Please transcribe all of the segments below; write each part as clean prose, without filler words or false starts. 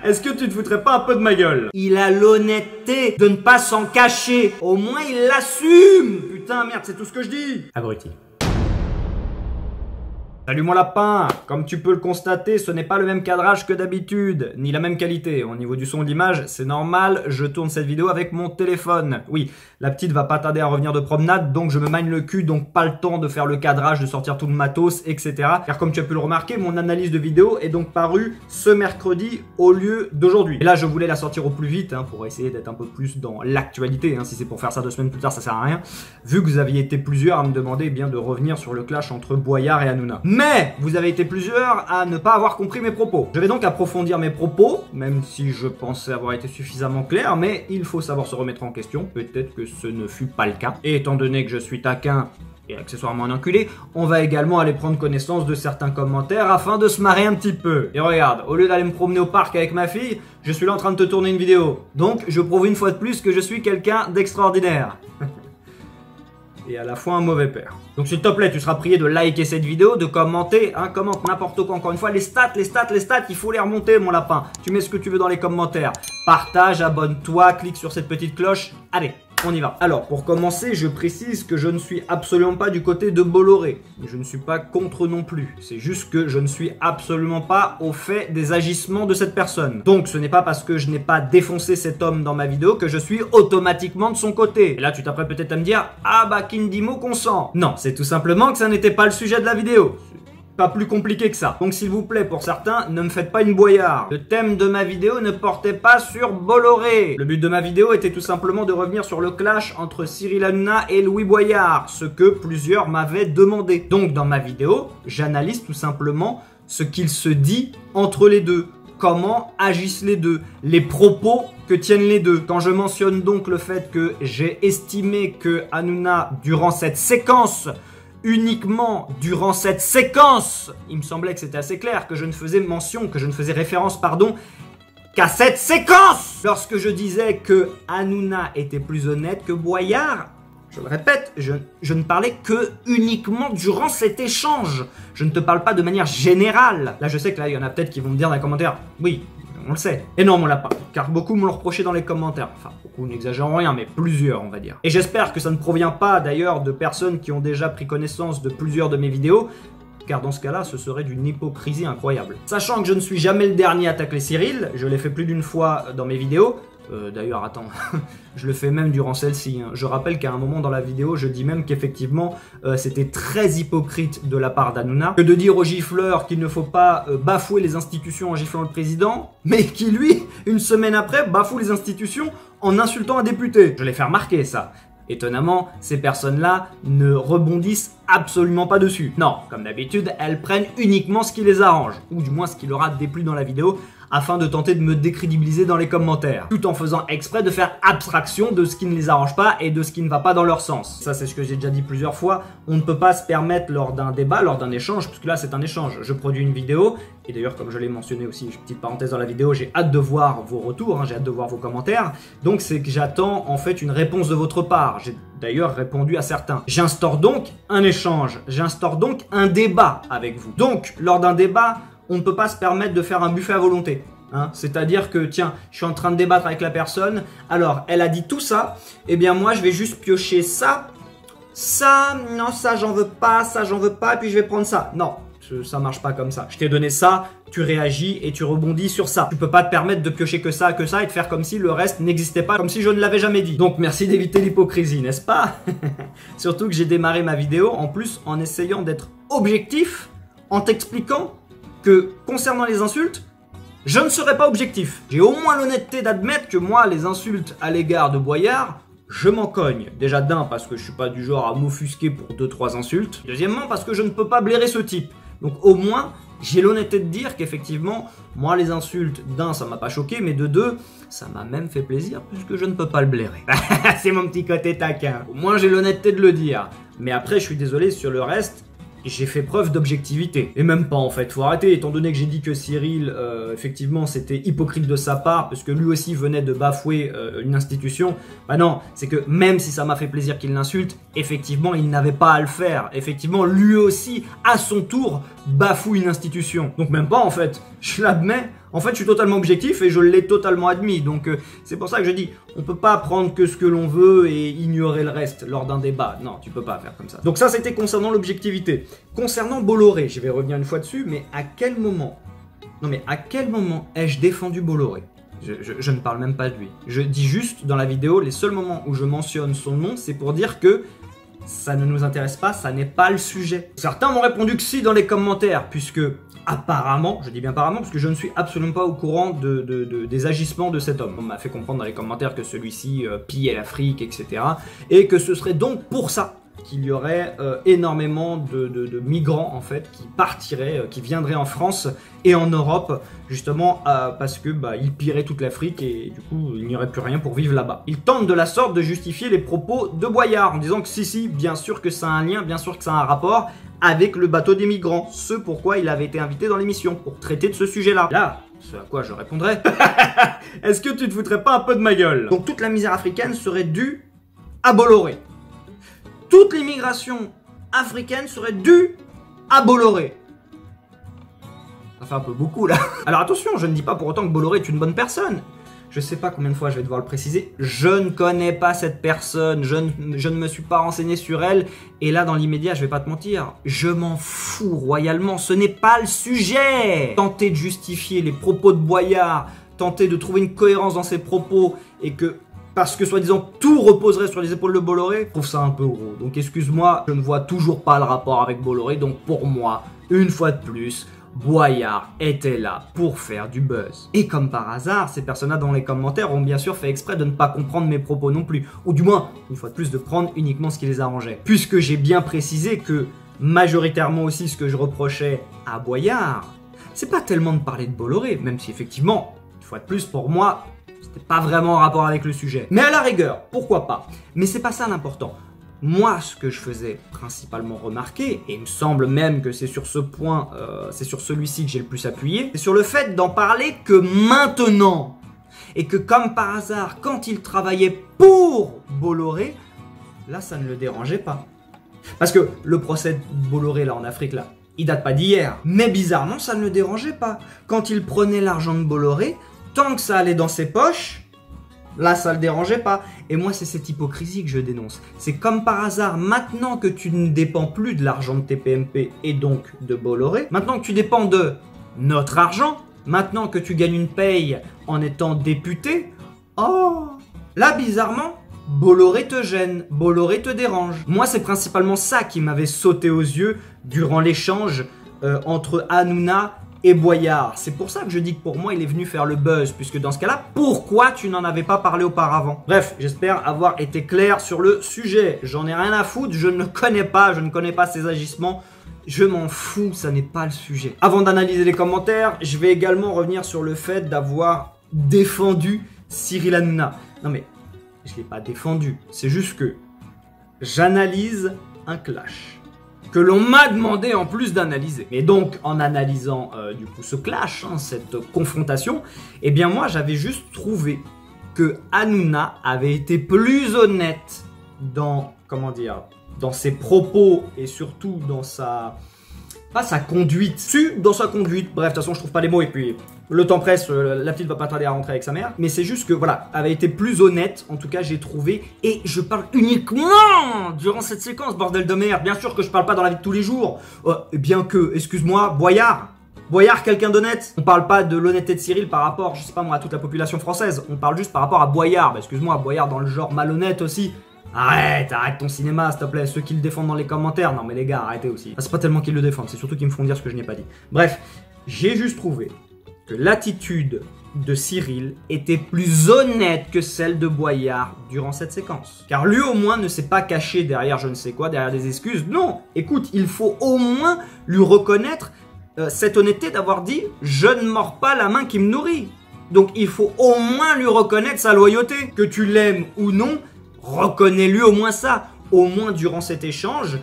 Est-ce que tu te foutrais pas un peu de ma gueule? Il a l'honnêteté de ne pas s'en cacher. Au moins, il l'assume. Putain, merde, c'est tout ce que je dis. Abruti. Salut mon lapin, comme tu peux le constater, ce n'est pas le même cadrage que d'habitude, ni la même qualité. Au niveau du son et de l'image, c'est normal, je tourne cette vidéo avec mon téléphone. Oui, la petite va pas tarder à revenir de promenade, donc je me magne le cul, donc pas le temps de faire le cadrage, de sortir tout le matos, etc. Car comme tu as pu le remarquer, mon analyse de vidéo est donc parue ce mercredi au lieu d'aujourd'hui. Et là, je voulais la sortir au plus vite, pour essayer d'être un peu plus dans l'actualité. Si c'est pour faire ça 2 semaines plus tard, ça sert à rien. Vu que vous aviez été plusieurs à me demander de revenir sur le clash entre Boyard et Hanouna. Mais vous avez été plusieurs à ne pas avoir compris mes propos. Je vais donc approfondir mes propos, même si je pensais avoir été suffisamment clair, mais il faut savoir se remettre en question. Peut-être que ce ne fut pas le cas. Et étant donné que je suis taquin et accessoirement un enculé, on va également aller prendre connaissance de certains commentaires afin de se marrer un petit peu. Et regarde, au lieu d'aller me promener au parc avec ma fille, je suis là en train de te tourner une vidéo. Donc je prouve une fois de plus que je suis quelqu'un d'extraordinaire. Et à la fois un mauvais père. Donc s'il te plaît, tu seras prié de liker cette vidéo, de commenter, commente n'importe quoi. Encore une fois, les stats, il faut les remonter mon lapin. Tu mets ce que tu veux dans les commentaires. Partage, abonne-toi, clique sur cette petite cloche. Allez, on y va. Alors, pour commencer, je précise que je ne suis absolument pas du côté de Bolloré. Je ne suis pas contre non plus. C'est juste que je ne suis absolument pas au fait des agissements de cette personne. Donc, ce n'est pas parce que je n'ai pas défoncé cet homme dans ma vidéo que je suis automatiquement de son côté. Et là, tu t'apprêtes peut-être à me dire « Ah bah, qui ne dit mot consent ». Non, c'est tout simplement que ça n'était pas le sujet de la vidéo. Pas plus compliqué que ça. Donc s'il vous plaît, pour certains, ne me faites pas une Boyard. Le thème de ma vidéo ne portait pas sur Bolloré. Le but de ma vidéo était tout simplement de revenir sur le clash entre Cyril Hanouna et Louis Boyard, ce que plusieurs m'avaient demandé. Donc dans ma vidéo, j'analyse tout simplement ce qu'il se dit entre les deux. Comment agissent les deux, les propos que tiennent les deux. Quand je mentionne donc le fait que j'ai estimé que Hanouna, durant cette séquence, uniquement durant cette séquence, il me semblait que c'était assez clair, que je ne faisais référence, qu'à cette séquence. Lorsque je disais que Hanouna était plus honnête que Boyard, je le répète, je ne parlais que uniquement durant cet échange. Je ne te parle pas de manière générale. Là, je sais que là, il y en a peut-être qui vont me dire dans les commentaires, oui, on le sait. Et non, mon lapin, car beaucoup me l'ont reproché dans les commentaires. Enfin, beaucoup n'exagèrent rien, mais plusieurs, on va dire. Et j'espère que ça ne provient pas, d'ailleurs, de personnes qui ont déjà pris connaissance de plusieurs de mes vidéos, car dans ce cas-là, ce serait d'une hypocrisie incroyable. Sachant que je ne suis jamais le dernier à tacler Cyril, je l'ai fait plus d'une fois dans mes vidéos. D'ailleurs, attends, je le fais même durant celle-ci. Je rappelle qu'à un moment dans la vidéo, je dis même qu'effectivement, c'était très hypocrite de la part d'Hanouna que de dire aux gifleurs qu'il ne faut pas bafouer les institutions en giflant le président, mais qui, lui, une semaine après, bafoue les institutions en insultant un député. Je l'ai fait remarquer, ça. Étonnamment, ces personnes-là ne rebondissent absolument pas dessus. Non, comme d'habitude, elles prennent uniquement ce qui les arrange, ou du moins ce qui leur a déplu dans la vidéo, afin de tenter de me décrédibiliser dans les commentaires, tout en faisant exprès de faire abstraction de ce qui ne les arrange pas et de ce qui ne va pas dans leur sens. Ça, c'est ce que j'ai déjà dit plusieurs fois, on ne peut pas se permettre lors d'un débat, lors d'un échange, parce que là c'est un échange, je produis une vidéo, et d'ailleurs comme je l'ai mentionné aussi, petite parenthèse dans la vidéo, j'ai hâte de voir vos retours, j'ai hâte de voir vos commentaires, donc c'est que j'attends en fait une réponse de votre part, j'ai d'ailleurs répondu à certains. J'instaure donc un échange, j'instaure donc un débat avec vous. Donc, lors d'un débat, on ne peut pas se permettre de faire un buffet à volonté. C'est-à-dire que, tiens, je suis en train de débattre avec la personne, alors elle a dit tout ça, et bien moi je vais juste piocher ça, non ça j'en veux pas, et puis je vais prendre ça. Non, ça marche pas comme ça. Je t'ai donné ça, tu réagis et tu rebondis sur ça. Tu peux pas te permettre de piocher que ça, et de faire comme si le reste n'existait pas, comme si je ne l'avais jamais dit. Donc merci d'éviter l'hypocrisie, n'est-ce pas? Surtout que j'ai démarré ma vidéo, en plus, en essayant d'être objectif, en t'expliquant que, concernant les insultes, je ne serai pas objectif. J'ai au moins l'honnêteté d'admettre que moi, les insultes à l'égard de Boyard, je m'en cogne. Déjà d'un, parce que je suis pas du genre à m'offusquer pour 2-3 insultes. Deuxièmement, parce que je ne peux pas blairer ce type. Donc au moins, j'ai l'honnêteté de dire qu'effectivement, moi les insultes, d'un, ça m'a pas choqué, mais de deux, ça m'a même fait plaisir puisque je ne peux pas le blairer. C'est mon petit côté taquin. Au moins j'ai l'honnêteté de le dire. Mais après, je suis désolé sur le reste. J'ai fait preuve d'objectivité. Et même pas en fait, faut arrêter, étant donné que j'ai dit que Cyril, effectivement, c'était hypocrite de sa part, parce que lui aussi venait de bafouer une institution. Bah non, c'est que même si ça m'a fait plaisir qu'il l'insulte, effectivement, il n'avait pas à le faire. Effectivement, lui aussi, à son tour, bafoue une institution. Donc même pas en fait, je l'admets, En fait, je suis totalement objectif et je l'ai totalement admis. Donc, c'est pour ça que je dis, on peut pas prendre que ce que l'on veut et ignorer le reste lors d'un débat. Non, tu peux pas faire comme ça. Donc ça, c'était concernant l'objectivité. Concernant Bolloré, je vais revenir une fois dessus, mais à quel moment... Non mais à quel moment ai-je défendu Bolloré ? Je ne parle même pas de lui. Je dis juste dans la vidéo, les seuls moments où je mentionne son nom, c'est pour dire que ça ne nous intéresse pas, ça n'est pas le sujet. Certains m'ont répondu que si dans les commentaires, puisque apparemment, je dis bien apparemment, parce que je ne suis absolument pas au courant des agissements de cet homme. On m'a fait comprendre dans les commentaires que celui-ci pillait l'Afrique, etc. Et que ce serait donc pour ça qu'il y aurait énormément de migrants en fait qui partiraient, qui viendraient en France et en Europe justement parce que ils pilleraient toute l'Afrique et du coup il n'y aurait plus rien pour vivre là-bas. Il tente de la sorte de justifier les propos de Boyard en disant que si, bien sûr que ça a un lien, bien sûr que ça a un rapport avec le bateau des migrants, ce pourquoi il avait été invité dans l'émission, pour traiter de ce sujet-là. Là, ce à quoi je répondrais, est-ce que tu te foutrais pas un peu de ma gueule? Donc toute la misère africaine serait due à Bolloré. Toute l'immigration africaine serait due à Bolloré. Ça fait un peu beaucoup là. Alors attention, je ne dis pas pour autant que Bolloré est une bonne personne. Je sais pas combien de fois je vais devoir le préciser. Je ne connais pas cette personne. Je ne me suis pas renseigné sur elle. Et là, dans l'immédiat, je vais pas te mentir. Je m'en fous royalement. Ce n'est pas le sujet. Tenter de justifier les propos de Boyard, tenter de trouver une cohérence dans ses propos et que... parce que soi-disant tout reposerait sur les épaules de Bolloré, je trouve ça un peu gros. Donc excuse-moi, je ne vois toujours pas le rapport avec Bolloré. Donc pour moi, une fois de plus, Boyard était là pour faire du buzz. Et comme par hasard, ces personnes-là dans les commentaires ont bien sûr fait exprès de ne pas comprendre mes propos non plus. Ou du moins, une fois de plus, de prendre uniquement ce qui les arrangeait. Puisque j'ai bien précisé que majoritairement aussi ce que je reprochais à Boyard, c'est pas tellement de parler de Bolloré, même si effectivement, une fois de plus pour moi, c'était pas vraiment en rapport avec le sujet. Mais à la rigueur, pourquoi pas? Mais c'est pas ça l'important. Moi, ce que je faisais principalement remarquer, et il me semble même que c'est sur ce point, c'est sur celui-ci que j'ai le plus appuyé, c'est sur le fait d'en parler que maintenant. Et que comme par hasard, quand il travaillait pour Bolloré, là ça ne le dérangeait pas. Parce que le procès de Bolloré là en Afrique là, il date pas d'hier. Mais bizarrement, ça ne le dérangeait pas. Quand il prenait l'argent de Bolloré, tant que ça allait dans ses poches, là ça le dérangeait pas. Et moi c'est cette hypocrisie que je dénonce. C'est comme par hasard, maintenant que tu ne dépends plus de l'argent de TPMP et donc de Bolloré, maintenant que tu dépends de notre argent, maintenant que tu gagnes une paye en étant député, oh, là bizarrement, Bolloré te gêne, Bolloré te dérange. Moi c'est principalement ça qui m'avait sauté aux yeux durant l'échange entre Hanouna et Boyard. C'est pour ça que je dis que pour moi il est venu faire le buzz, puisque dans ce cas-là, pourquoi tu n'en avais pas parlé auparavant? Bref, j'espère avoir été clair sur le sujet. J'en ai rien à foutre, je ne connais pas ses agissements. Je m'en fous, ça n'est pas le sujet. Avant d'analyser les commentaires, je vais également revenir sur le fait d'avoir défendu Cyril Hanouna. Non mais, je ne l'ai pas défendu, c'est juste que j'analyse un clash que l'on m'a demandé en plus d'analyser. Et donc, en analysant du coup ce clash, cette confrontation, eh bien moi j'avais juste trouvé que Hanouna avait été plus honnête dans, comment dire, dans ses propos et surtout dans sa... pas sa conduite, dans sa conduite, bref, de toute façon je trouve pas les mots et puis le temps presse, la petite va pas tarder à rentrer avec sa mère, mais c'est juste que voilà, avait été plus honnête, en tout cas j'ai trouvé, et je parle uniquement durant cette séquence, bordel de merde, bien sûr que je parle pas dans la vie de tous les jours, bien que, excuse-moi, Boyard, quelqu'un d'honnête. On parle pas de l'honnêteté de Cyril par rapport, je sais pas moi, à toute la population française, on parle juste par rapport à Boyard, excuse-moi, Boyard dans le genre malhonnête aussi. Arrête ton cinéma, s'il te plaît. Ceux qui le défendent dans les commentaires, non mais les gars, arrêtez aussi. C'est pas tellement qu'ils le défendent, c'est surtout qu'ils me font dire ce que je n'ai pas dit. Bref, j'ai juste trouvé que l'attitude de Cyril était plus honnête que celle de Boyard durant cette séquence. Car lui au moins ne s'est pas caché derrière je ne sais quoi, derrière des excuses. Non, écoute, il faut au moins lui reconnaître cette honnêteté d'avoir dit « Je ne mords pas la main qui me nourrit ». Donc il faut au moins lui reconnaître sa loyauté. Que tu l'aimes ou non, reconnais-lui au moins ça. Au moins durant cet échange,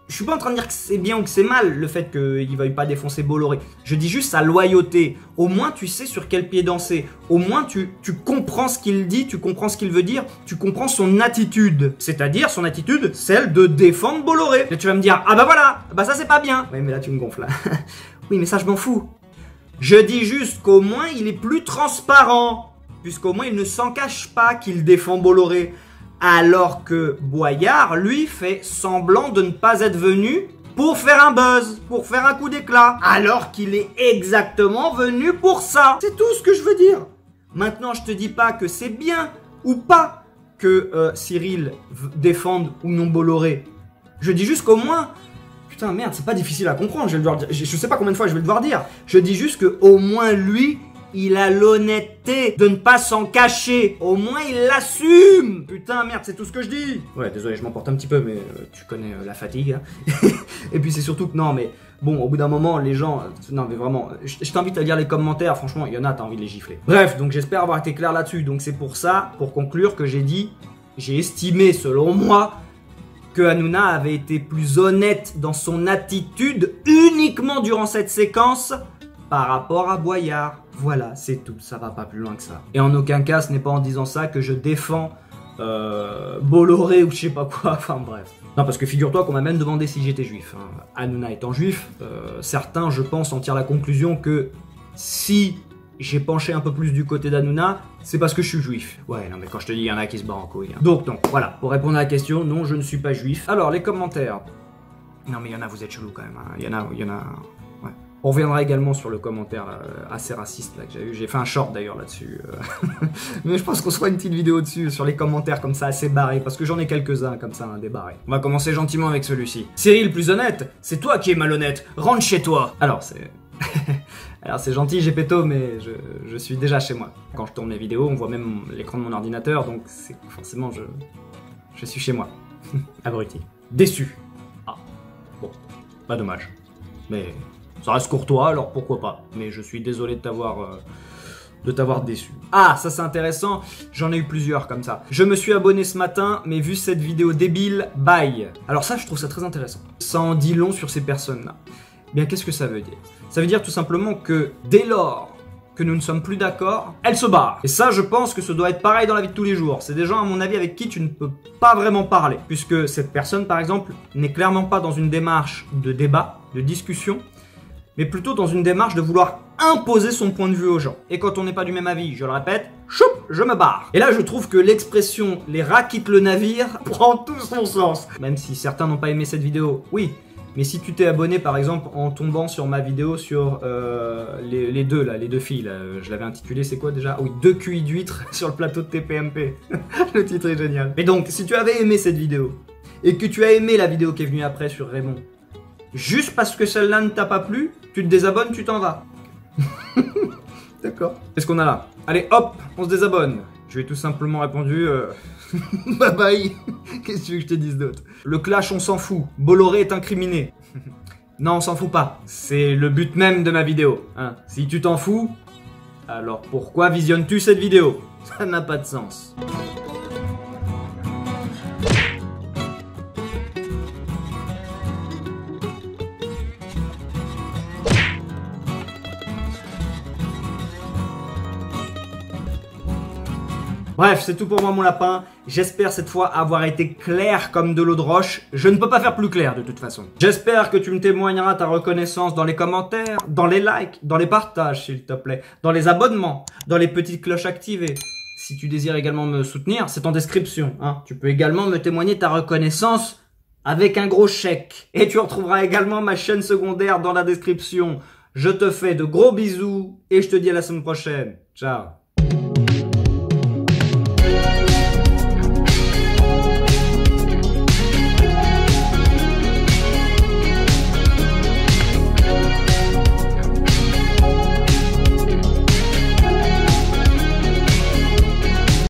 je suis pas en train de dire que c'est bien ou que c'est mal le fait qu'il veuille pas défoncer Bolloré. Je dis juste sa loyauté. Au moins tu sais sur quel pied danser. Au moins tu comprends ce qu'il dit, tu comprends ce qu'il veut dire, tu comprends son attitude. C'est-à-dire son attitude, celle de défendre Bolloré. Et tu vas me dire, ah bah voilà, bah ça c'est pas bien. Oui mais là tu me gonfles là. Oui mais ça je m'en fous. Je dis juste qu'au moins il est plus transparent, puisqu'au moins il ne s'en cache pas qu'il défend Bolloré. Alors que Boyard, lui, fait semblant de ne pas être venu pour faire un buzz, pour faire un coup d'éclat, alors qu'il est exactement venu pour ça. C'est tout ce que je veux dire. Maintenant, je te dis pas que c'est bien ou pas que Cyril défende ou non Bolloré. Je dis juste qu'au moins... Putain, merde, c'est pas difficile à comprendre, je vais devoir dire... Je sais pas combien de fois je vais devoir dire. Je dis juste qu'au moins lui... Il a l'honnêteté de ne pas s'en cacher. Au moins, il l'assume. Putain, merde, c'est tout ce que je dis. Ouais, désolé, je m'emporte un petit peu, mais tu connais la fatigue. Hein. Et puis, c'est surtout que, non, mais bon, au bout d'un moment, les gens... non, mais vraiment, je t'invite à lire les commentaires. Franchement, il y en a, t'as envie de les gifler. Bref, donc j'espère avoir été clair là-dessus. Donc, c'est pour ça, pour conclure, que j'ai dit... J'ai estimé, selon moi... que Hanouna avait été plus honnête dans son attitude uniquement durant cette séquence par rapport à Boyard. Voilà, c'est tout, ça va pas plus loin que ça. Et en aucun cas, ce n'est pas en disant ça que je défends Bolloré ou je sais pas quoi, enfin bref. Non, parce que figure-toi qu'on m'a même demandé si j'étais juif. Hein. Hanouna étant juif, certains, je pense, en tirent la conclusion que si j'ai penché un peu plus du côté d'Hanouna, c'est parce que je suis juif. Ouais, non mais quand je te dis, il y en a qui se barrent en couille. Hein. Donc, voilà, pour répondre à la question, non, je ne suis pas juif. Alors, les commentaires. Non mais il y en a, vous êtes chelou quand même. Hein. Il y en a... Ouais. On reviendra également sur le commentaire assez raciste là, que j'ai eu. J'ai fait un short d'ailleurs là-dessus. Mais je pense qu'on se fera une petite vidéo dessus, sur les commentaires comme ça, assez barrés. Parce que j'en ai quelques-uns comme ça, débarrés. On va commencer gentiment avec celui-ci. Cyril, plus honnête, c'est toi qui es malhonnête. Rentre chez toi. Alors, c'est... Alors c'est gentil Gepetto, mais je suis déjà chez moi. Quand je tourne mes vidéos, on voit même l'écran de mon ordinateur, donc c'est forcément je suis chez moi. Abruti. Déçu. Ah, bon, pas dommage. Mais ça reste courtois, alors pourquoi pas. Mais je suis désolé de t'avoir déçu. Ah, ça c'est intéressant, j'en ai eu plusieurs comme ça. Je me suis abonné ce matin, mais vu cette vidéo débile, bye. Alors ça, je trouve ça très intéressant. Ça en dit long sur ces personnes-là. Bien, qu'est-ce que ça veut dire? Ça veut dire tout simplement que dès lors que nous ne sommes plus d'accord, elle se barre. Et ça, je pense que ça doit être pareil dans la vie de tous les jours. C'est des gens, à mon avis, avec qui tu ne peux pas vraiment parler. Puisque cette personne, par exemple, n'est clairement pas dans une démarche de débat, de discussion, mais plutôt dans une démarche de vouloir imposer son point de vue aux gens. Et quand on n'est pas du même avis, je le répète, choup, je me barre. Et là, je trouve que l'expression « les rats quittent le navire » prend tout son sens. Même si certains n'ont pas aimé cette vidéo, oui. Mais si tu t'es abonné par exemple en tombant sur ma vidéo sur les deux filles, là, je l'avais intitulé, c'est quoi déjà? Oui, 2 QI d'huîtres sur le plateau de TPMP. Le titre est génial. Mais donc, si tu avais aimé cette vidéo, et que tu as aimé la vidéo qui est venue après sur Raymond, juste parce que celle-là ne t'a pas plu, tu te désabonnes, tu t'en vas. D'accord. Qu'est-ce qu'on a là? Allez, hop, on se désabonne. Je lui ai tout simplement répondu... Bye bye. Qu'est-ce que tu veux que je te dise d'autre? Le clash, on s'en fout. Bolloré est incriminé. Non, on s'en fout pas. C'est le but même de ma vidéo. Hein. Si tu t'en fous, alors pourquoi visionnes-tu cette vidéo? Ça n'a pas de sens. Bref, c'est tout pour moi mon lapin. J'espère cette fois avoir été clair comme de l'eau de roche. Je ne peux pas faire plus clair de toute façon. J'espère que tu me témoigneras ta reconnaissance dans les commentaires, dans les likes, dans les partages s'il te plaît, dans les abonnements, dans les petites cloches activées. Si tu désires également me soutenir, c'est en description. Hein. Tu peux également me témoigner ta reconnaissance avec un gros chèque. Et tu retrouveras également ma chaîne secondaire dans la description. Je te fais de gros bisous et je te dis à la semaine prochaine. Ciao.